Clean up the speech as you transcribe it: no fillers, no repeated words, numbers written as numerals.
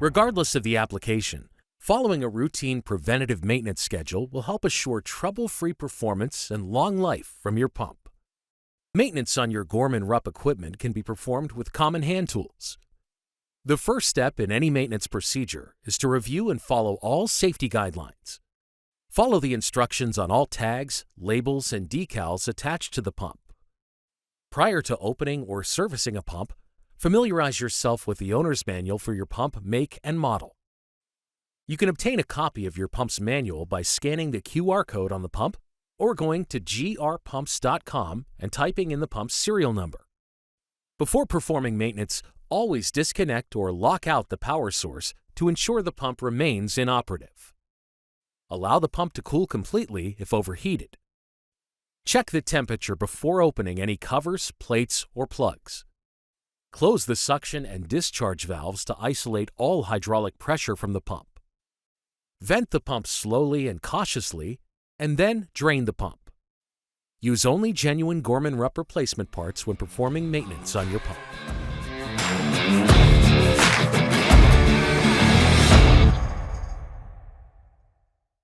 Regardless of the application, following a routine preventative maintenance schedule will help assure trouble-free performance and long life from your pump. Maintenance on your Gorman-Rupp equipment can be performed with common hand tools. The first step in any maintenance procedure is to review and follow all safety guidelines. Follow the instructions on all tags, labels, and decals attached to the pump. Prior to opening or servicing a pump, familiarize yourself with the owner's manual for your pump make and model. You can obtain a copy of your pump's manual by scanning the QR code on the pump or going to grpumps.com and typing in the pump's serial number. Before performing maintenance, always disconnect or lock out the power source to ensure the pump remains inoperative. Allow the pump to cool completely if overheated. Check the temperature before opening any covers, plates, or plugs. Close the suction and discharge valves to isolate all hydraulic pressure from the pump. Vent the pump slowly and cautiously, and then drain the pump. Use only genuine Gorman-Rupp replacement parts when performing maintenance on your pump.